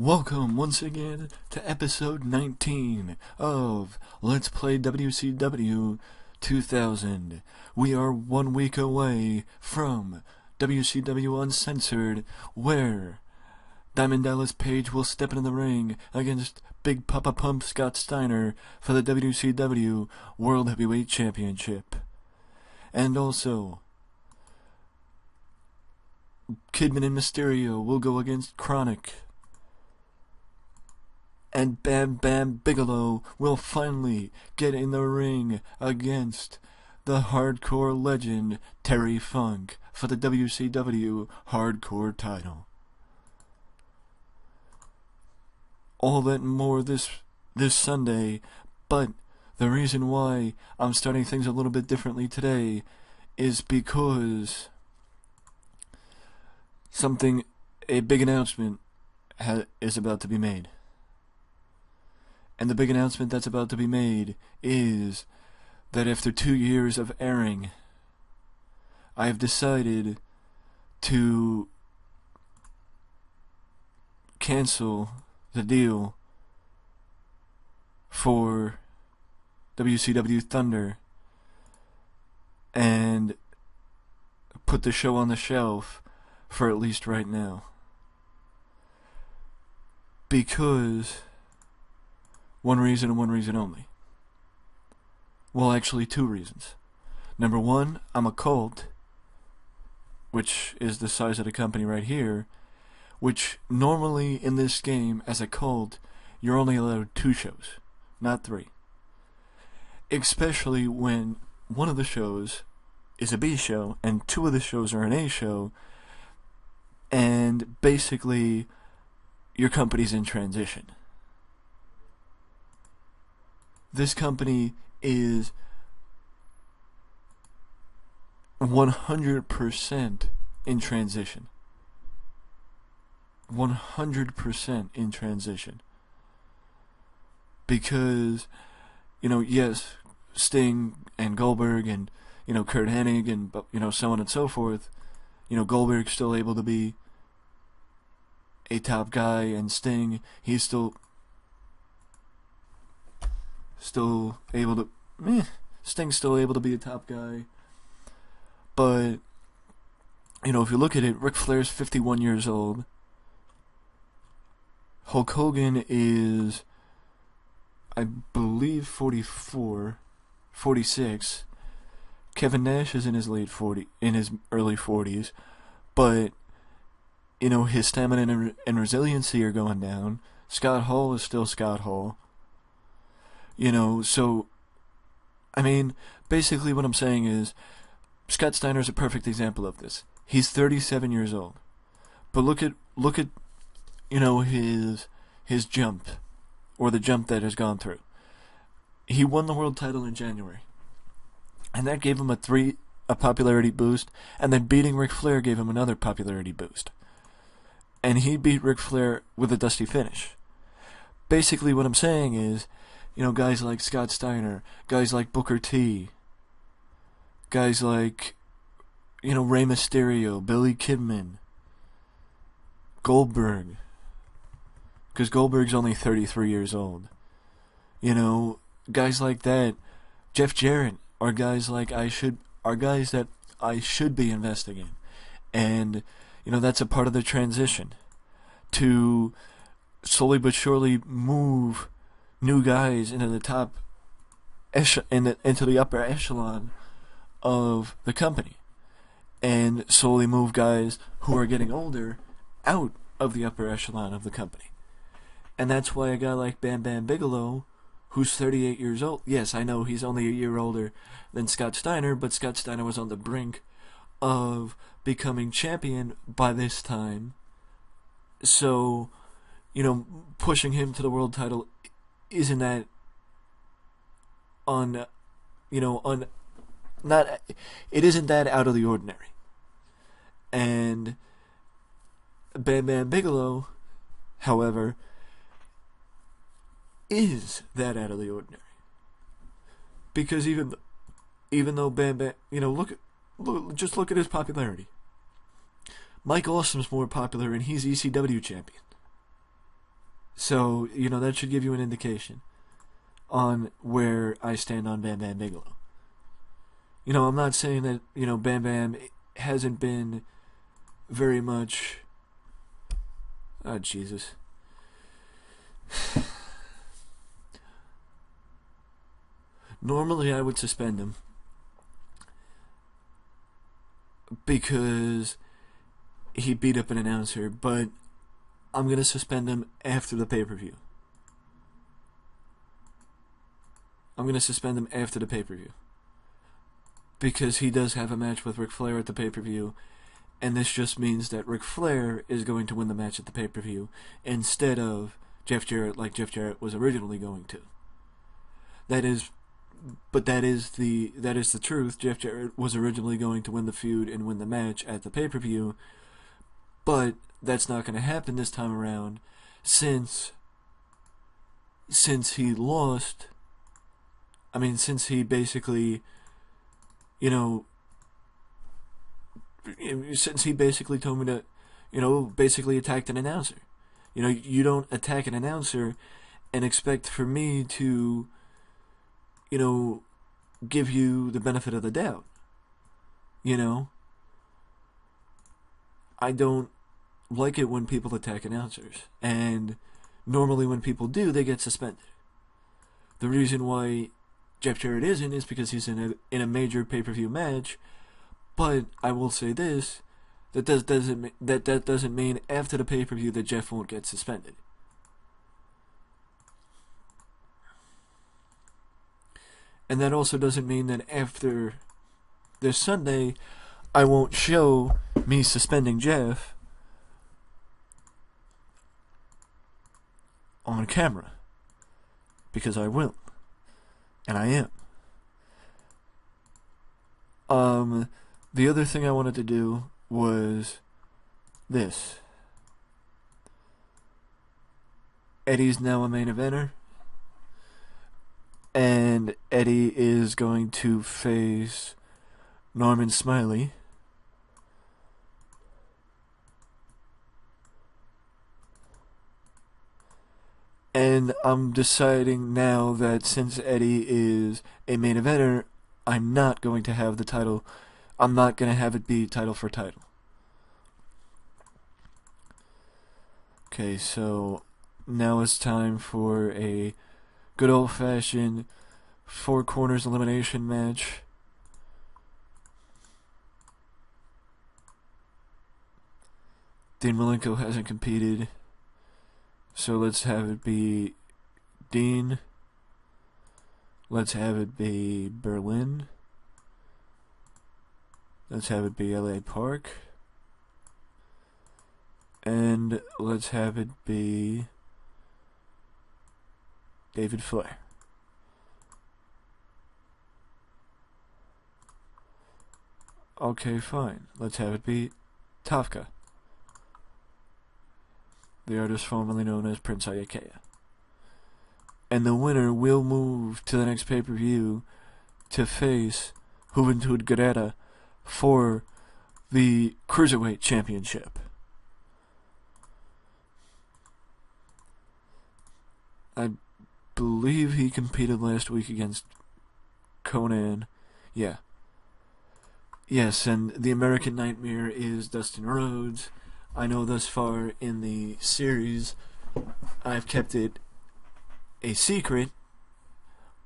Welcome once again to episode 19 of Let's Play WCW 2000. We are 1 week away from WCW Uncensored, where Diamond Dallas Page will step into the ring against Big Papa Pump Scott Steiner for the WCW World Heavyweight Championship. And also, Kidman and Mysterio will go against Chronic. And Bam Bam Bigelow will finally get in the ring against the hardcore legend Terry Funk for the WCW hardcore title. All that and more this Sunday, but the reason why I'm starting things a little bit differently today is because a big announcement is about to be made. And the big announcement that's about to be made is that after 2 years of airing, I have decided to cancel the deal for WCW Thunder and put the show on the shelf for at least right now. Because one reason and one reason only. Well, actually 2 reasons. Number 1, I'm a cult, which is the size of the company right here, which normally in this game, as a cult, you're only allowed 2 shows, not 3. Especially when one of the shows is a B show, and 2 of the shows are an A show, and basically, your company's in transition. This company is 100% in transition. 100% in transition. Because, yes, Sting and Goldberg and, Kurt Hennig and, so on and so forth, Goldberg's still able to be a top guy, and Sting, he's still able to Sting's still able to be a top guy. But if you look at it, Ric Flair's 51 years old. Hulk Hogan is, I believe, 44, 46. Kevin Nash is in his early 40s, but his stamina and resiliency are going down. Scott Hall is still Scott Hall. So, basically what I'm saying is, Scott Steiner's a perfect example of this. He's 37 years old. But look at his jump, or the jump that has gone through. He won the world title in January. And that gave him a popularity boost, and then beating Ric Flair gave him another popularity boost. And he beat Ric Flair with a dusty finish. Basically what I'm saying is, guys like Scott Steiner, guys like Booker T, guys like, Rey Mysterio, Billy Kidman, Goldberg, because Goldberg's only 33 years old. Guys like that, Jeff Jarrett, are guys that I should be investing in. And, that's a part of the transition to slowly but surely move new guys into the top into the upper echelon of the company, and slowly move guys who are getting older out of the upper echelon of the company. And that's why a guy like Bam Bam Bigelow, who's 38 years old, yes, I know he's only a year older than Scott Steiner, but Scott Steiner was on the brink of becoming champion by this time. So, pushing him to the world title isn't that it isn't that out of the ordinary. And Bam Bam Bigelow, however, is that out of the ordinary. Because even though Bam Bam, just look at his popularity. Mike Awesome's more popular, and he's ECW champion. So, that should give you an indication on where I stand on Bam Bam Bigelow. I'm not saying that, Bam Bam hasn't been very much... Oh, Jesus. Normally I would suspend him because he beat up an announcer, but I'm going to suspend him after the pay-per-view. I'm going to suspend him after the pay-per-view. Because he does have a match with Ric Flair at the pay-per-view, and this just means that Ric Flair is going to win the match at the pay-per-view instead of Jeff Jarrett like Jeff Jarrett was originally going to. That is the truth. Jeff Jarrett was originally going to win the feud and win the match at the pay-per-view, but that's not going to happen this time around since he lost. I mean, since he basically, since he basically told me to, basically attacked an announcer. You don't attack an announcer and expect for me to, give you the benefit of the doubt. I don't like it when people attack announcers. And normally when people do, they get suspended. The reason why Jeff Jarrett isn't is because he's in a major pay-per-view match. But I will say this, that doesn't mean after the pay-per-view that Jeff won't get suspended. And that also doesn't mean that after this Sunday, I won't show me suspending Jeff on camera. Because I will. And I am. The other thing I wanted to do was this. Eddie's now a main eventer. And Eddie is going to face Norman Smiley. And I'm deciding now that since Eddie is a main eventer, I'm not going to have the title. I'm not going to have it be title for title. Okay, so now it's time for a good old-fashioned four corners elimination match. Dean Malenko hasn't competed, so let's have it be Dean. Let's have it be Berlin. Let's have it be LA Park. And let's have it be David Flair. Okay, fine. Let's have it be Tafka, the artist formerly known as Prince Ayakea. And the winner will move to the next pay-per-view to face Juventud Guerrera for the Cruiserweight Championship. I believe he competed last week against Conan. Yeah. Yes, and the American Nightmare is Dustin Rhodes. I know thus far in the series I've kept it a secret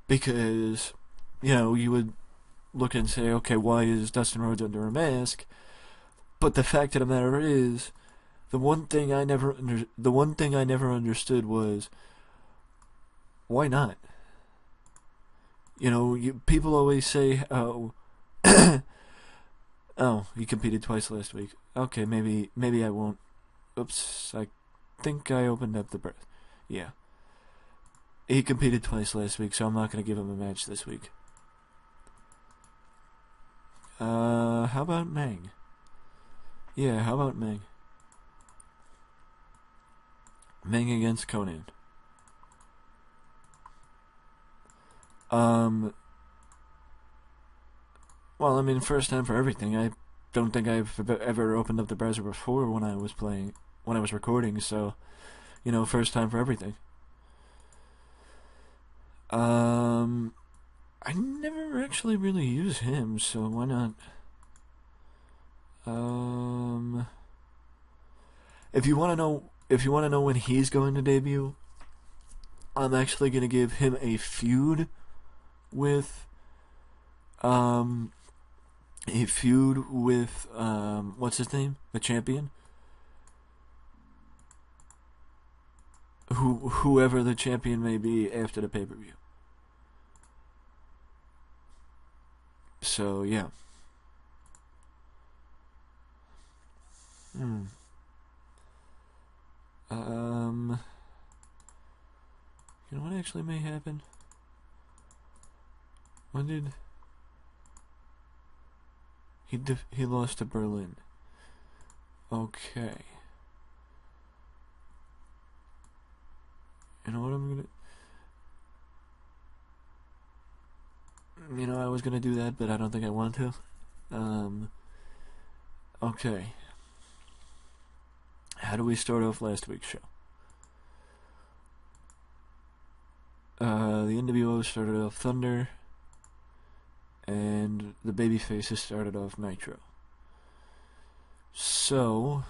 because, you would look and say, okay, why is Dustin Rhodes under a mask? But the fact of the matter is, the one thing I never understood was, why not? People always say, oh, oh, he competed twice last week. Okay, maybe I won't. Oops, I think I opened up the breath. Yeah. He competed twice last week, so I'm not going to give him a match this week. How about Meng? Yeah, how about Meng? Meng against Conan. Well, I mean, first time for everything. I don't think I've ever opened up the browser before when I was recording, so, first time for everything. I never actually really use him, so why not? If you want to know when he's going to debut, I'm actually going to give him a feud with what's his name? The champion? Whoever the champion may be after the pay-per-view. So, yeah. You know what actually may happen? When did he lost to Berlin? Okay. You know what I'm gonna... I was gonna do that, but I don't think I want to. Okay. How do we start off last week's show? The NWO started off Thunder, and the babyfaces started off Nitro. So,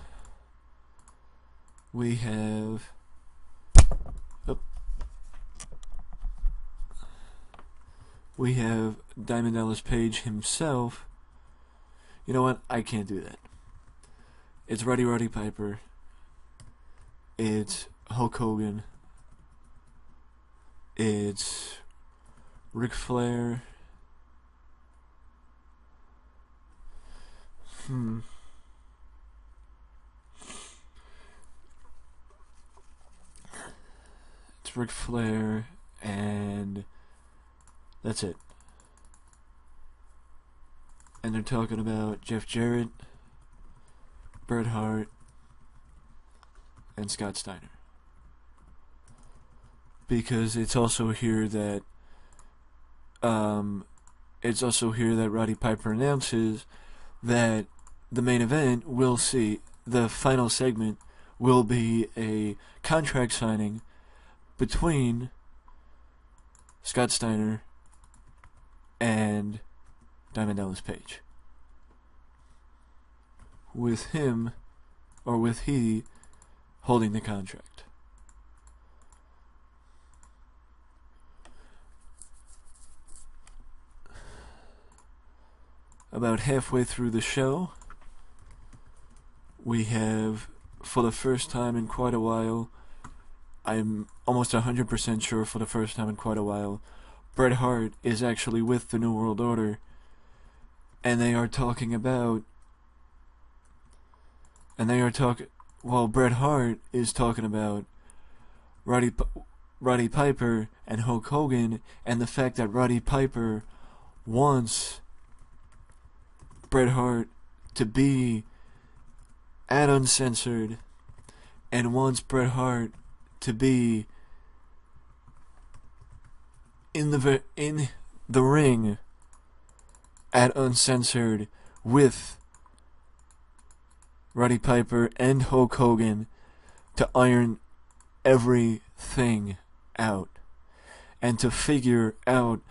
we have... We have Diamond Dallas Page himself. You know what? I can't do that. It's Roddy Piper. It's Hulk Hogan. It's Ric Flair. It's Ric Flair, and that's it. And they're talking about Jeff Jarrett, Bret Hart, and Scott Steiner. Because it's also here that Roddy Piper announces that the main event will see, the final segment will be a contract signing between Scott Steiner and Diamond Dallas Page. With he holding the contract. About halfway through the show, we have, for the first time in quite a while, I'm almost 100% sure for the first time in quite a while, Bret Hart is actually with the New World Order, and Bret Hart is talking about Roddy Piper and Hulk Hogan, and the fact that Roddy Piper wants Bret Hart to be at Uncensored, and wants Bret Hart to be in the ring at Uncensored with Roddy Piper and Hulk Hogan to iron everything out and to figure out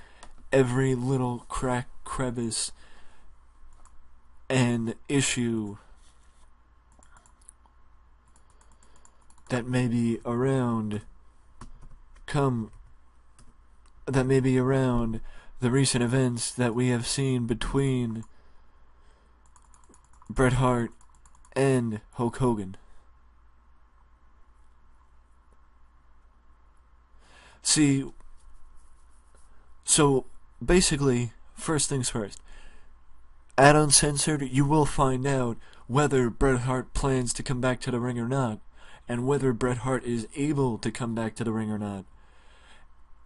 every little crevice and issue that may be around the recent events that we have seen between Bret Hart and Hulk Hogan. See, so basically, first things first, at Uncensored, you will find out whether Bret Hart plans to come back to the ring or not, and whether Bret Hart is able to come back to the ring or not.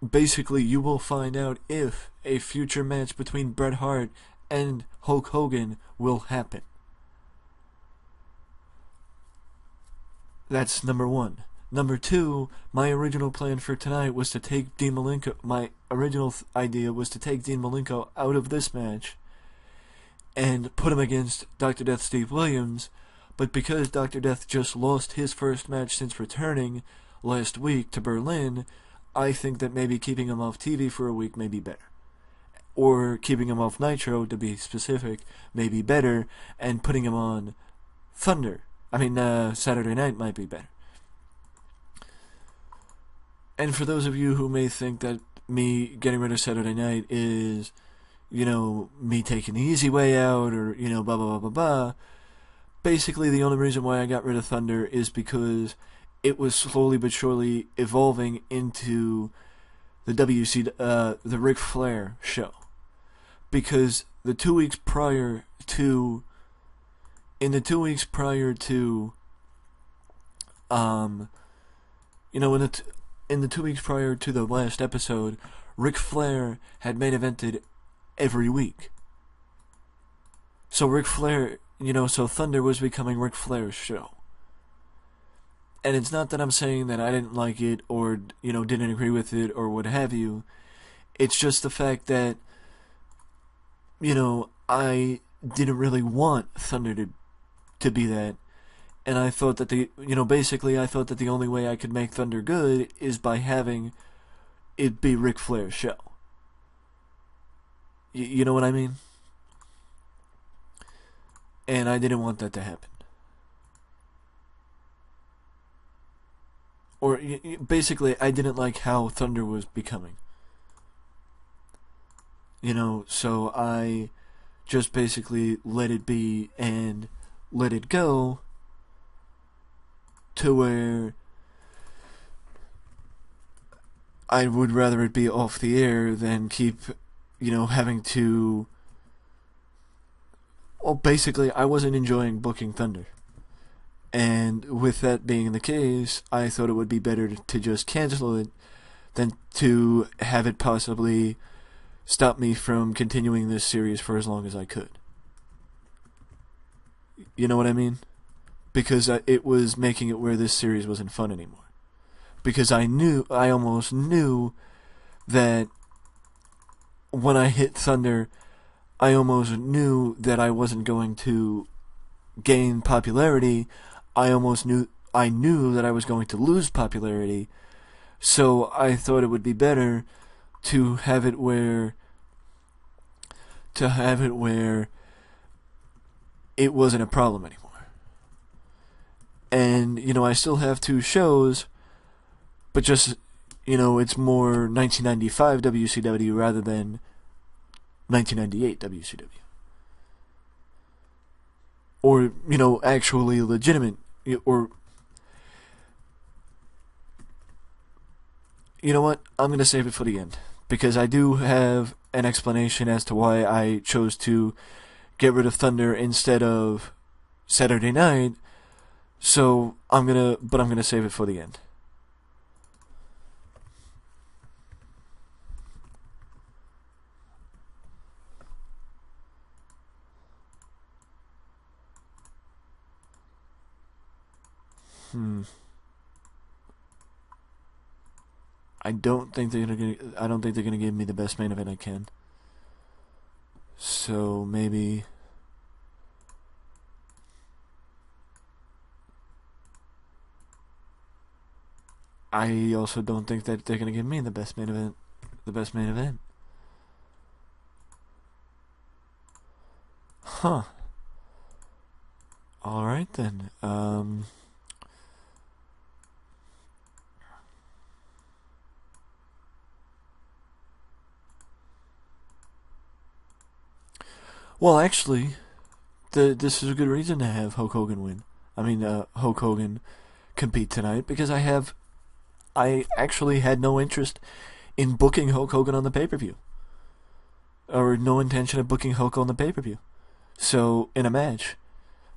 Basically, you will find out if a future match between Bret Hart and Hulk Hogan will happen. That's number one. Number two, my original plan for tonight was to take Dean Malenko. My original idea was to take Dean Malenko out of this match and put him against Dr. Death Steve Williams, but because Dr. Death just lost his first match since returning, last week to Berlin, I think that maybe keeping him off TV for a week may be better. Or keeping him off Nitro, to be specific, may be better, and putting him on Saturday night might be better. And for those of you who may think that me getting rid of Saturday night is, me taking the easy way out, or, blah, blah, blah, blah, blah, basically the only reason why I got rid of Thunder is because it was slowly but surely evolving into the Ric Flair show. Because in the 2 weeks prior to in the 2 weeks prior to the last episode, Ric Flair had main evented every week. So Ric Flair, so Thunder was becoming Ric Flair's show. And it's not that I'm saying that I didn't like it or, didn't agree with it or what have you. It's just the fact that, I didn't really want Thunder to be that. And I thought that I thought that the only way I could make Thunder good is by having it be Ric Flair's show. You know what I mean? And I didn't want that to happen. Or, basically, I didn't like how Thunder was becoming. So I just basically let it be and let it go to where I would rather it be off the air than keep, having to... Well, basically, I wasn't enjoying booking Thunder. And with that being the case, I thought it would be better to just cancel it than to have it possibly stop me from continuing this series for as long as I could. You know what I mean? Because it was making it where this series wasn't fun anymore. Because I almost knew that when I hit Thunder, I almost knew that I wasn't going to gain popularity. I knew that I was going to lose popularity. So I thought it would be better to have it where it wasn't a problem anymore. And, I still have 2 shows, but just, it's more 1995 WCW rather than 1998 WCW. Or, actually legitimate, or... You know what? I'm going to save it for the end. Because I do have an explanation as to why I chose to get rid of Thunder instead of Saturday night. So, I'm gonna save it for the end. I don't think they're gonna give me the best main event I can. So maybe I also don't think that they're gonna give me the best main event. Huh. Alright then. Well, actually, this is a good reason to have Hulk Hogan win. Hulk Hogan compete tonight, because I actually had no interest in booking Hulk Hogan on the pay-per-view. Or no intention of booking Hulk on the pay-per-view. So, in a match.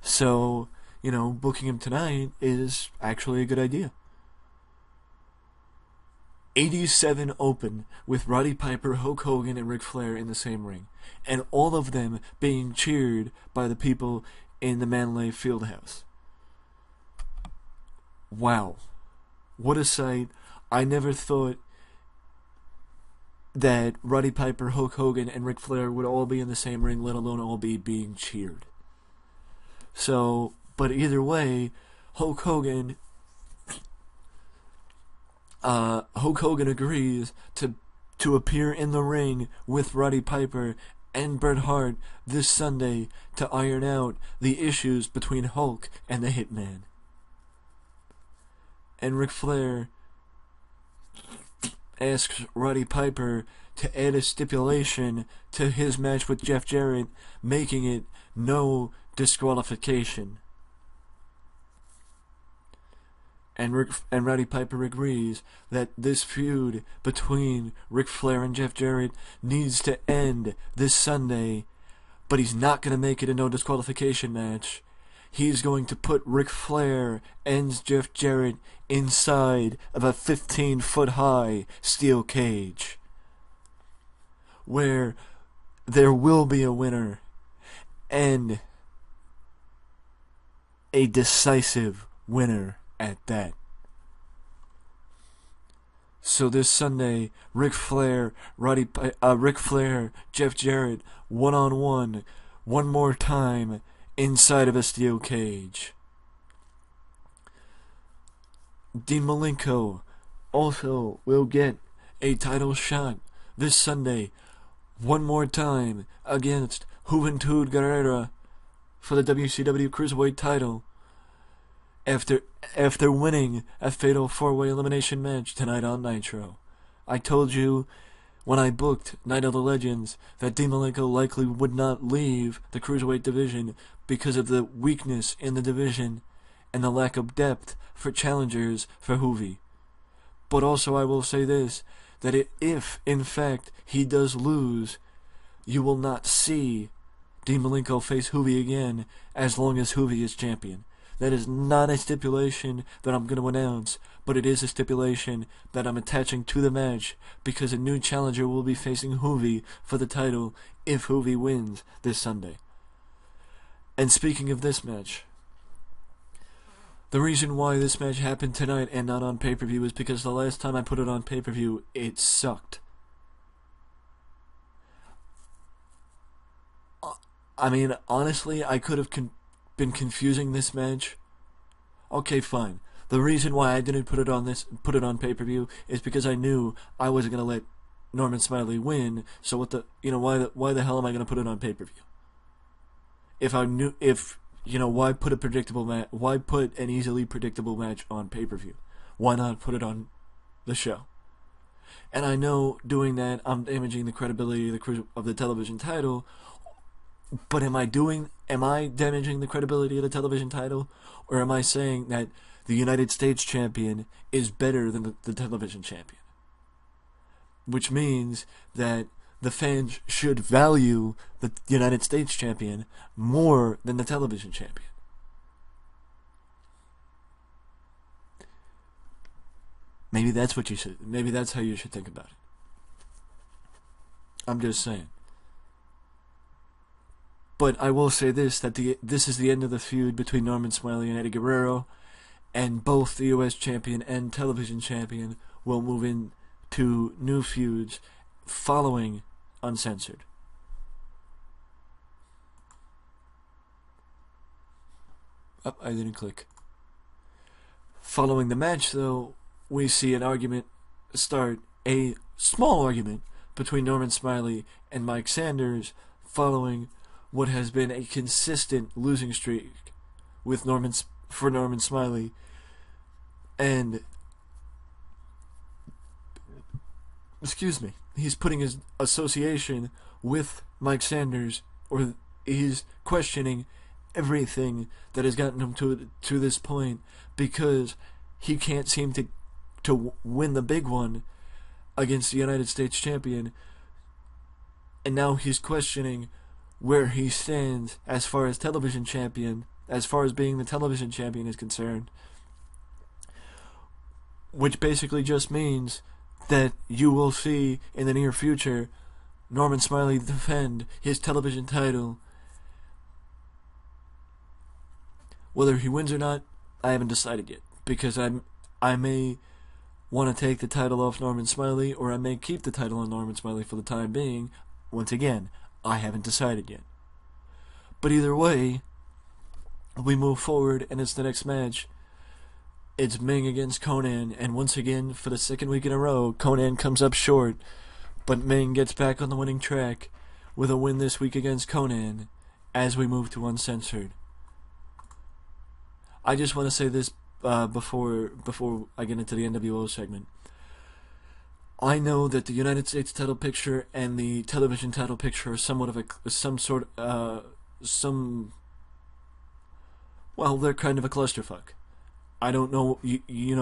So, booking him tonight is actually a good idea. 87 Open with Roddy Piper, Hulk Hogan, and Ric Flair in the same ring. And all of them being cheered by the people in the Manley Fieldhouse. Wow. What a sight. I never thought that Roddy Piper, Hulk Hogan, and Ric Flair would all be in the same ring, let alone all be being cheered. So, but either way, Hulk Hogan Hulk Hogan agrees to appear in the ring with Roddy Piper and Bret Hart this Sunday to iron out the issues between Hulk and the Hitman. And Ric Flair asks Roddy Piper to add a stipulation to his match with Jeff Jarrett, making it no disqualification. And Roddy Piper agrees that this feud between Ric Flair and Jeff Jarrett needs to end this Sunday, but he's not going to make it a no disqualification match. He's going to put Ric Flair and Jeff Jarrett inside of a 15-foot high steel cage, where there will be a winner and a decisive winner at that. So this Sunday, Ric Flair, Jeff Jarrett, one-on-one, one more time, inside of a steel cage. Dean Malenko also will get a title shot this Sunday, one more time, against Juventud Guerrera for the WCW Cruiserweight title, after winning a fatal 4-way elimination match tonight on Nitro. I told you when I booked Night of the Legends that Dean Malenko likely would not leave the Cruiserweight division because of the weakness in the division and the lack of depth for challengers for Juvi. But also I will say this, that if in fact he does lose, you will not see Dean Malenko face Juvi again as long as Juvi is champion. That is not a stipulation that I'm going to announce, but it is a stipulation that I'm attaching to the match because a new challenger will be facing Juvi for the title if Juvi wins this Sunday. And speaking of this match, the reason why this match happened tonight and not on pay-per-view is because the last time I put it on pay-per-view, it sucked. I mean, honestly, I could have been confusing this match. Okay, fine. The reason why I didn't put it on pay-per-view is because I knew I wasn't gonna let Norman Smiley win. So why the hell am I gonna put it on pay-per-view? Why put a predictable match? Why put an easily predictable match on pay-per-view? Why not put it on the show? And I know doing that I'm damaging the credibility of the television title. But am I damaging the credibility of the television title? Or am I saying that the United States champion is better than the television champion? Which means that the fans should value the United States champion more than the television champion. Maybe that's how you should think about it. I'm just saying. But I will say this, that this is the end of the feud between Norman Smiley and Eddie Guerrero, and both the U.S. champion and television champion will move into new feuds following Uncensored. Oh, I didn't click. Following the match, though, we see an argument start, a small argument between Norman Smiley and Mike Sanders following what has been a consistent losing streak with Norman Smiley, and he's putting his association with Mike Sanders, or he's questioning everything that has gotten him to this point because he can't seem to win the big one against the United States champion, and now he's questioning where he stands as far as being the television champion is concerned, which basically just means that you will see in the near future Norman Smiley defend his television title. Whether he wins or not, I haven't decided yet, because I may want to take the title off Norman Smiley, or I may keep the title on Norman Smiley for the time being. Once again, I haven't decided yet. But either way, we move forward, and it's the next match. it's Ming against Conan, and once again, for the second week in a row, Conan comes up short, but Ming gets back on the winning track with a win this week against Conan as we move to Uncensored. I just want to say this before I get into the NWO segment. I know that the United States title picture and the television title picture are somewhat of they're kind of a clusterfuck. I don't know, you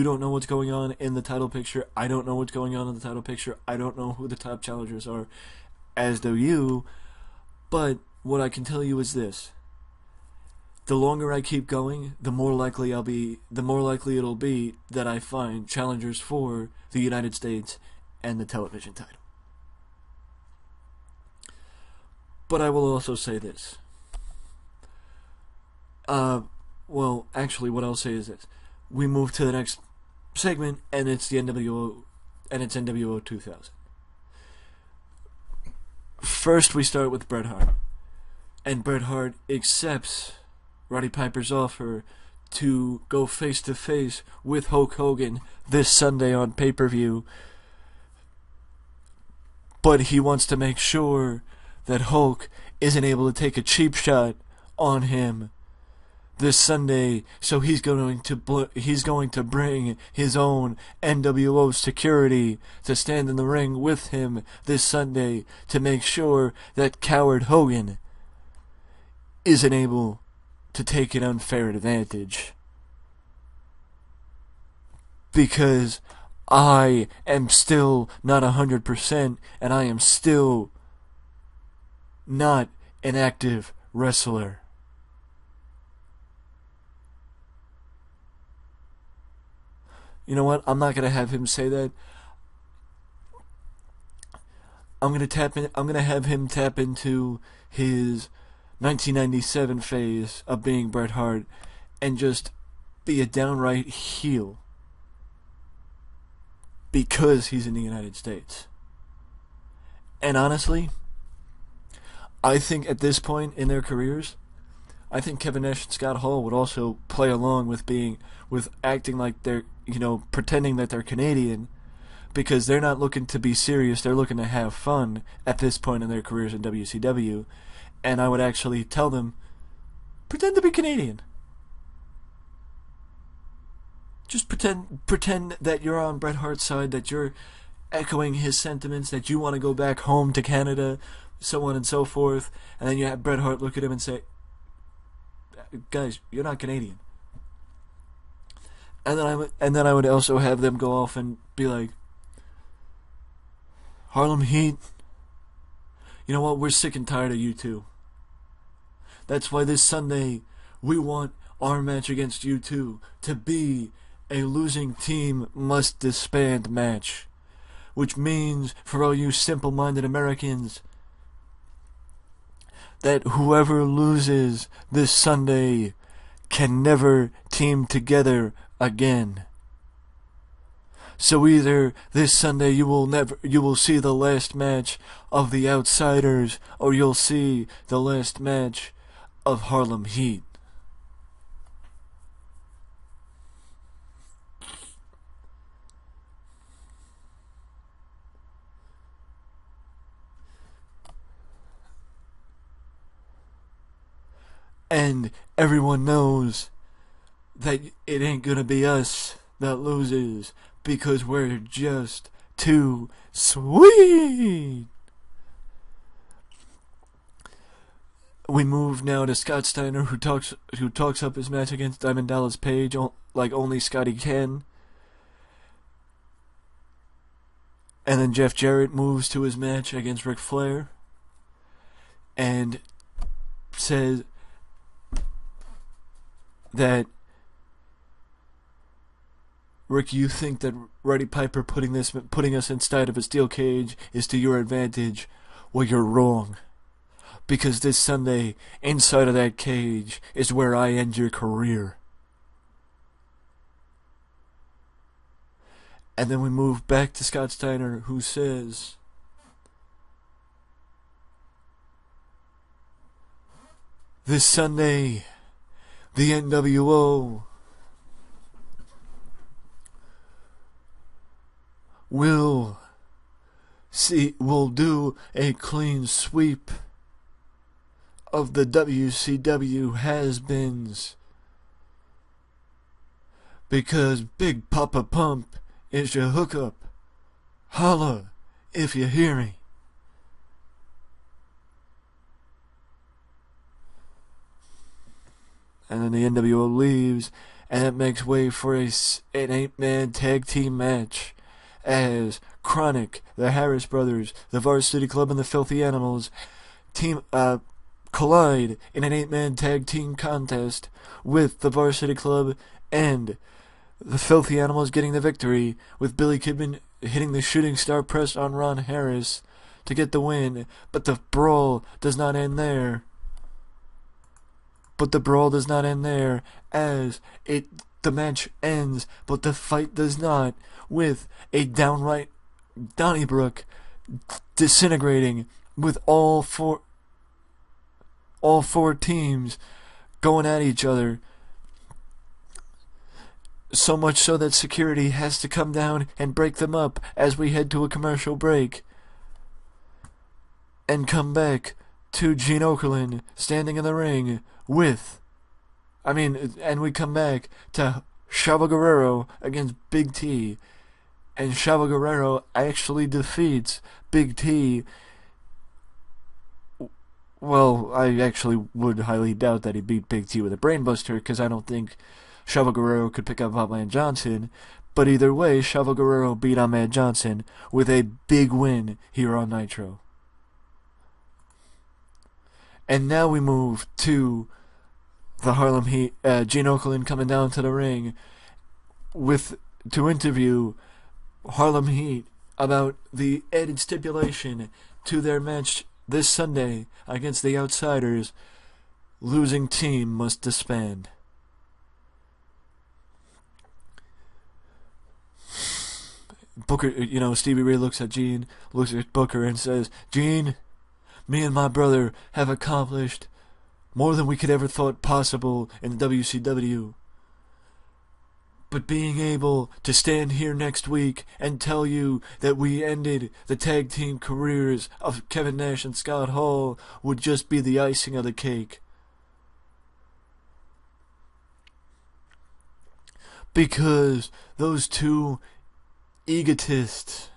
don't know what's going on in the title picture. I don't know what's going on in the title picture. I don't know who the top challengers are, as do you. But what I can tell you is this: the longer I keep going, the more likely it'll be that I find challengers for the United States and the television title. But I will also say this. Actually, what I'll say is this: we move to the next segment, and it's the NWO, and it's NWO 2000. First, we start with Bret Hart, and Bret Hart accepts Roddy Piper's offer to go face to face with Hulk Hogan this Sunday on pay-per-view, but he wants to make sure that Hulk isn't able to take a cheap shot on him this Sunday, so he's going to bring his own NWO security to stand in the ring with him this Sunday to make sure that coward Hogan isn't able to take an unfair advantage. Because I am still not 100%, and I am still not an active wrestler. You know what? I'm not gonna have him say that. I'm gonna have him tap into his 1997 phase of being Bret Hart and just be a downright heel because he's in the United States. And honestly, I think at this point in their careers, I think Kevin Nash and Scott Hall would also play along with acting like they're, pretending that they're Canadian, because they're not looking to be serious, they're looking to have fun at this point in their careers in WCW. And I would actually tell them, pretend to be Canadian. Just pretend that you're on Bret Hart's side, that you're echoing his sentiments, that you want to go back home to Canada, so on and so forth. And then you have Bret Hart look at him and say, guys, you're not Canadian. And then I would also have them go off and be like, Harlem Heat, you know what, we're sick and tired of you two. That's why this Sunday we want our match against you two to be a losing team must disband match. Which means, for all you simple-minded Americans, that whoever loses this Sunday can never team together again. So either this Sunday you will see the last match of the Outsiders, or you'll see the last match of Harlem Heat. And everyone knows that it ain't gonna be us that loses, because we're just too sweet. We move now to Scott Steiner, who talks up his match against Diamond Dallas Page like only Scotty can. And then Jeff Jarrett moves to his match against Ric Flair and says that, Rick, you think that Roddy Piper putting us inside of a steel cage is to your advantage? Well, you're wrong. Because this Sunday, inside of that cage is where I end your career. And then we move back to Scott Steiner, who says, this Sunday, the NWO will will do a clean sweep of the WCW has-beens, because Big Papa Pump is your hookup. Holla if you hear me. And then the NWO leaves, and it makes way for an 8-man tag team match as Chronic, the Harris Brothers, the Varsity Club, and the Filthy Animals collide in an 8-man tag team contest, with the Varsity Club and the Filthy Animals getting the victory, with Billy Kidman hitting the shooting star press on Ron Harris to get the win. But the brawl does not end there. As the match ends, but the fight does not, with a downright Donnybrook disintegrating, with all four teams going at each other. So much so that security has to come down and break them up as we head to a commercial break. And come back to Gene Okerlund standing in the ring and we come back to Chavo Guerrero against Big T. And Chavo Guerrero actually defeats Big T. Well, I actually would highly doubt that he beat Big T with a brainbuster, because I don't think Chavo Guerrero could pick up Ahmed Johnson. But either way, Chavo Guerrero beat Ahmed Johnson with a big win here on Nitro. And now we move to the Harlem Heat. Gene Okerlund coming down to the ring to interview Harlem Heat about the added stipulation to their match this Sunday against the Outsiders. Losing team must disband. Booker, Stevie Ray looks at Booker and says, "Gene, me and my brother have accomplished more than we could ever thought possible in the WCW. But being able to stand here next week and tell you that we ended the tag team careers of Kevin Nash and Scott Hall would just be the icing of the cake. Because those two egotists,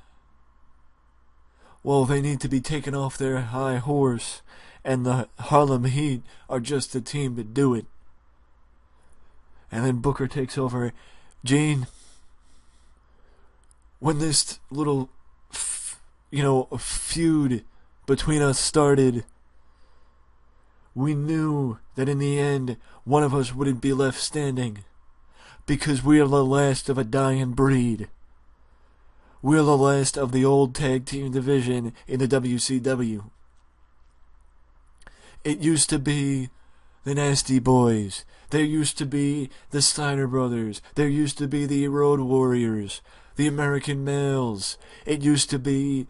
well, they need to be taken off their high horse, and the Harlem Heat are just the team to do it." And then Booker takes over. "Gene, when this little, feud between us started, we knew that in the end, one of us wouldn't be left standing, because we are the last of a dying breed. We're the last of the old tag team division in the WCW. It used to be the Nasty Boys. There used to be the Steiner Brothers. There used to be the Road Warriors, the American Males. It used to be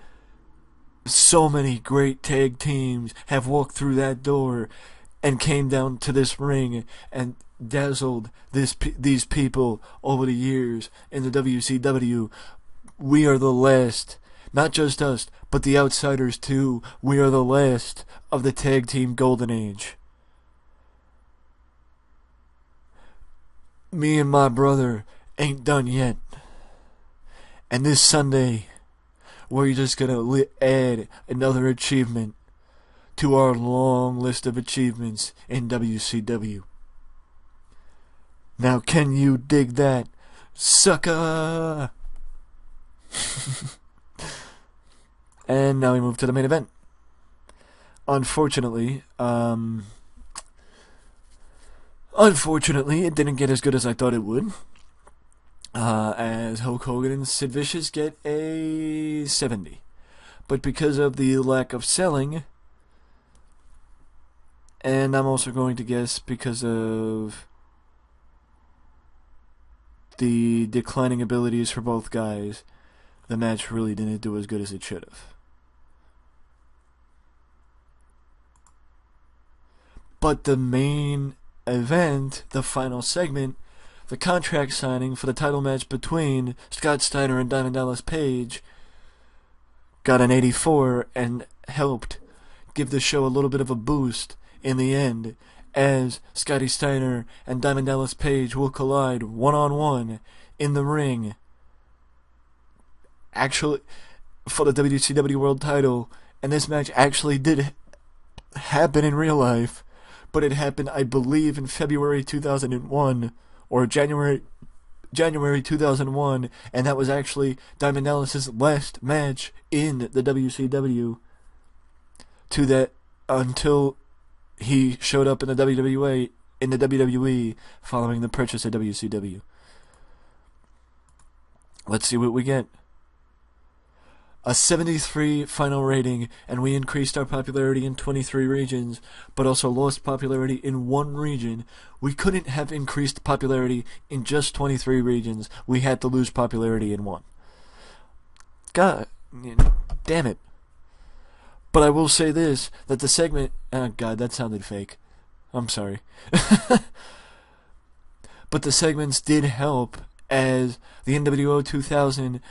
so many great tag teams have walked through that door and came down to this ring and dazzled these people over the years in the WCW. We are the last, not just us, but the Outsiders too. We are the last of the tag team golden age. Me and my brother ain't done yet. And this Sunday, we're just gonna add another achievement to our long list of achievements in WCW. Now can you dig that, sucker?" And now we move to the main event. Unfortunately, it didn't get as good as I thought it would. As Hulk Hogan and Sid Vicious get a 70. But because of the lack of selling, and I'm also going to guess because of the declining abilities for both guys, the match really didn't do as good as it should have. But the main event, the final segment, the contract signing for the title match between Scott Steiner and Diamond Dallas Page got an 84 and helped give the show a little bit of a boost in the end, as Scotty Steiner and Diamond Dallas Page will collide one-on-one in the ring, actually for the WCW World Title. And this match actually did happen in real life, but it happened, I believe, in February 2001 or January 2001, and that was actually Diamond Dallas's last match in the WCW until he showed up in the WWE following the purchase of WCW. Let's see what we get. A 73 final rating, and we increased our popularity in 23 regions, but also lost popularity in one region. We couldn't have increased popularity in just 23 regions. We had to lose popularity in one. God, damn it. But I will say this, that the segment... Oh, God, that sounded fake. I'm sorry. But the segments did help, as the NWO 2000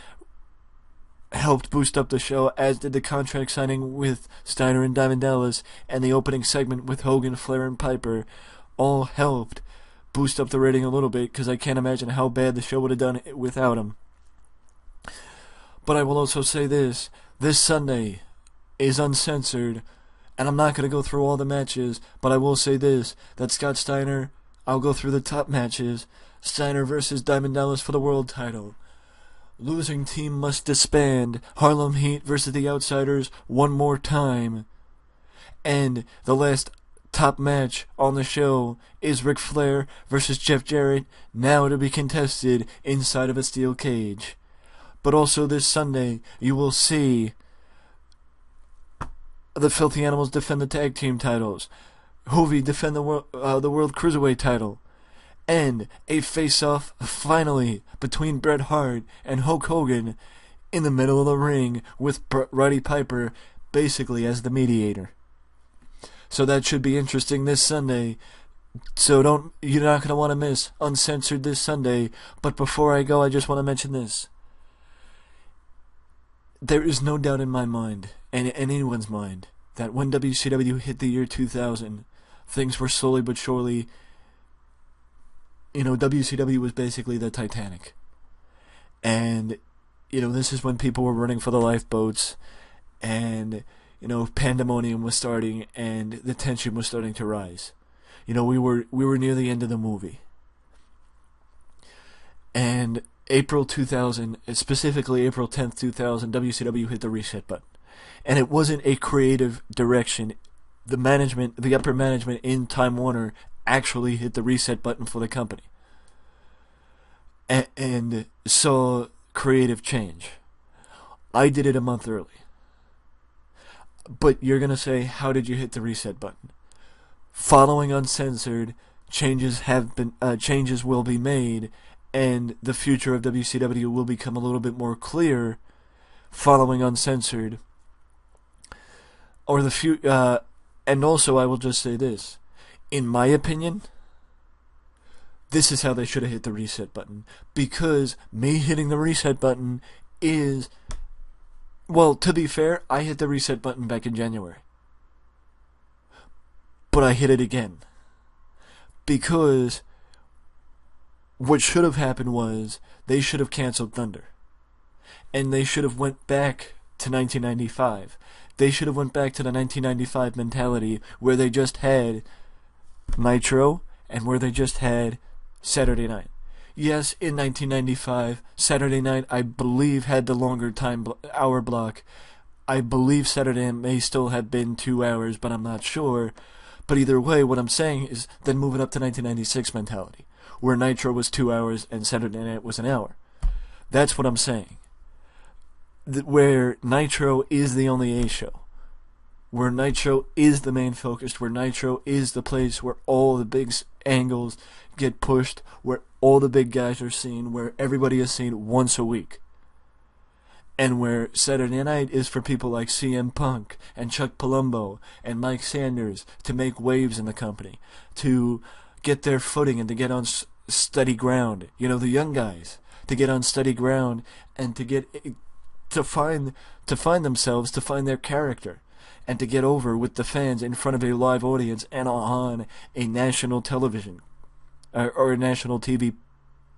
helped boost up the show, as did the contract signing with Steiner and Diamond Dallas, and the opening segment with Hogan, Flair, and Piper all helped boost up the rating a little bit, because I can't imagine how bad the show would have done without them. But I will also say this Sunday is Uncensored, and I'm not going to go through all the matches, but I will say this, that Scott Steiner, I'll go through the top matches. Steiner versus Diamond Dallas for the world title. Losing team must disband. Harlem Heat versus the Outsiders one more time. And the last top match on the show is Ric Flair versus Jeff Jarrett, now to be contested inside of a steel cage. But also this Sunday, you will see the Filthy Animals defend the tag team titles, Hoovy defend the World Cruiserweight title, and a face-off finally between Bret Hart and Hulk Hogan in the middle of the ring with Roddy Piper basically as the mediator. So that should be interesting this Sunday. So you're not going to want to miss Uncensored this Sunday. But before I go, I just want to mention this. There is no doubt in my mind, and in anyone's mind, that when WCW hit the year 2000, things were slowly but surely... WCW was basically the Titanic. And, this is when people were running for the lifeboats, and, pandemonium was starting, and the tension was starting to rise. We were near the end of the movie. And April 2000, specifically April 10th, 2000, WCW hit the reset button. And it wasn't a creative direction. The upper management in Time Warner actually hit the reset button for the company. And saw creative change. I did it a month early. But you're going to say, how did you hit the reset button? Following Uncensored, changes will be made, and the future of WCW will become a little bit more clear following Uncensored. And also I will just say this. In my opinion, this is how they should have hit the reset button. Because me hitting the reset button is... Well, to be fair, I hit the reset button back in January. But I hit it again. Because what should have happened was they should have canceled Thunder. And they should have went back to 1995. They should have went back to the 1995 mentality where they just had Nitro and where they just had Saturday Night. Yes, in 1995, Saturday Night, I believe, had the longer hour block. I believe Saturday may still have been 2 hours, but I'm not sure. But either way, what I'm saying is then move it up to 1996 mentality, where Nitro was 2 hours and Saturday Night was an hour. That's what I'm saying. Where Nitro is the only A show. Where Nitro is the main focus, where Nitro is the place where all the big angles get pushed, where all the big guys are seen, where everybody is seen once a week. And where Saturday Night is for people like CM Punk and Chuck Palumbo and Mike Sanders to make waves in the company, to get their footing and to get on steady ground. You know, the young guys to get on steady ground and to get to find themselves, to find their character, and to get over with the fans in front of a live audience and on a national television or a national TV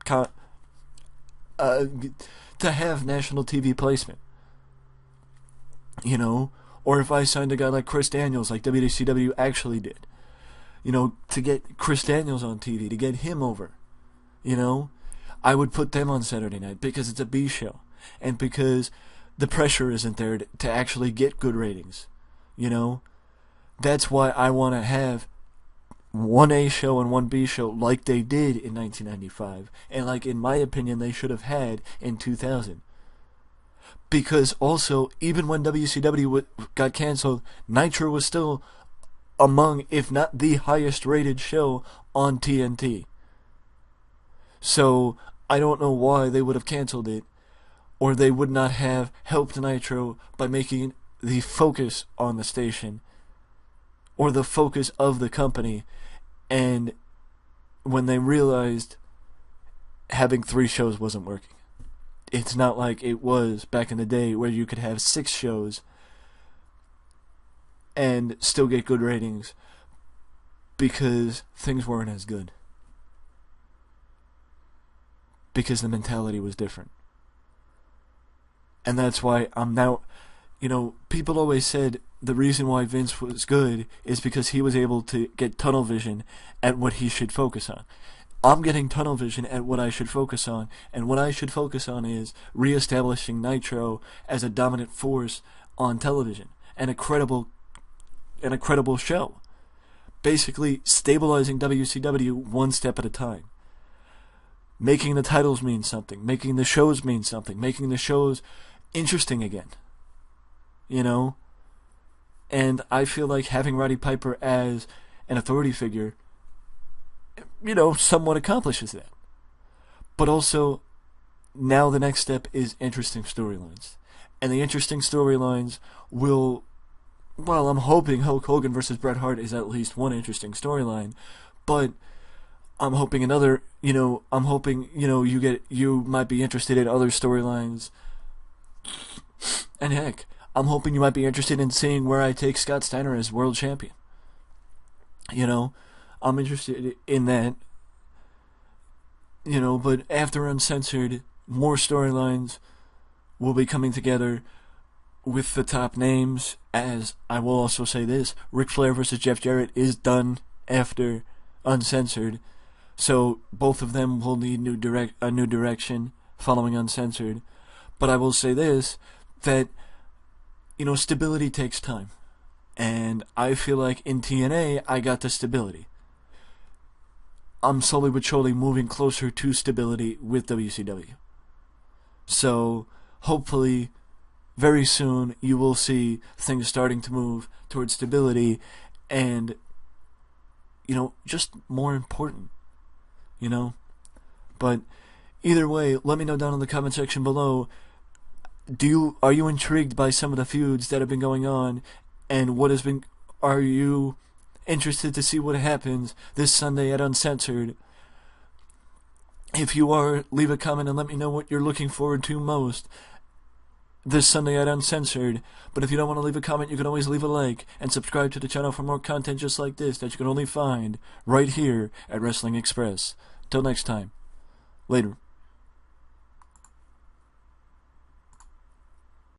to have national TV placement. You know, or if I signed a guy like Chris Daniels, like WCW actually did, you know, to get Chris Daniels on TV, to get him over, you know, I would put them on Saturday night because it's a B show and because the pressure isn't there to actually get good ratings, you know. That's why I want to have one A show and one B show like they did in 1995 and like, in my opinion, they should have had in 2000. Because also, even when WCW got canceled, Nitro was still among, if not the highest rated show on TNT. So, I don't know why they would have canceled it, or they would not have helped Nitro by making the focus on the station, or the focus of the company, and when they realized having 3 shows wasn't working. It's not like it was back in the day where you could have 6 shows and still get good ratings because things weren't as good. Because the mentality was different. And that's why I'm now, you know, people always said the reason why Vince was good is because he was able to get tunnel vision at what he should focus on. I'm getting tunnel vision at what I should focus on, and what I should focus on is reestablishing Nitro as a dominant force on television and a credible show. Basically, stabilizing WCW one step at a time. Making the titles mean something, making the shows mean something, making the shows interesting again. You know? And I feel like having Roddy Piper as an authority figure, you know, somewhat accomplishes that. But also, now the next step is interesting storylines. And the interesting storylines will, well, I'm hoping Hulk Hogan versus Bret Hart is at least one interesting storyline, but I'm hoping another, you know, you might be interested in other storylines. And heck, I'm hoping you might be interested in seeing where I take Scott Steiner as world champion. You know, I'm interested in that. You know, but after Uncensored, more storylines will be coming together with the top names, as I will also say this, Ric Flair versus Jeff Jarrett is done after Uncensored, so both of them will need a new direction following Uncensored. But I will say this, that, you know, stability takes time. And I feel like in TNA, I got the stability. I'm slowly but surely moving closer to stability with WCW. So, hopefully, very soon, you will see things starting to move towards stability and, you know, just more important, you know? But, either way, let me know down in the comment section below, are you intrigued by some of the feuds that have been going on, and are you interested to see what happens this Sunday at Uncensored? If you are, leave a comment and let me know what you're looking forward to most this Sunday at Uncensored. But if you don't want to leave a comment, you can always leave a like and subscribe to the channel for more content just like this that you can only find right here at Wrestling Express. Till next time, later.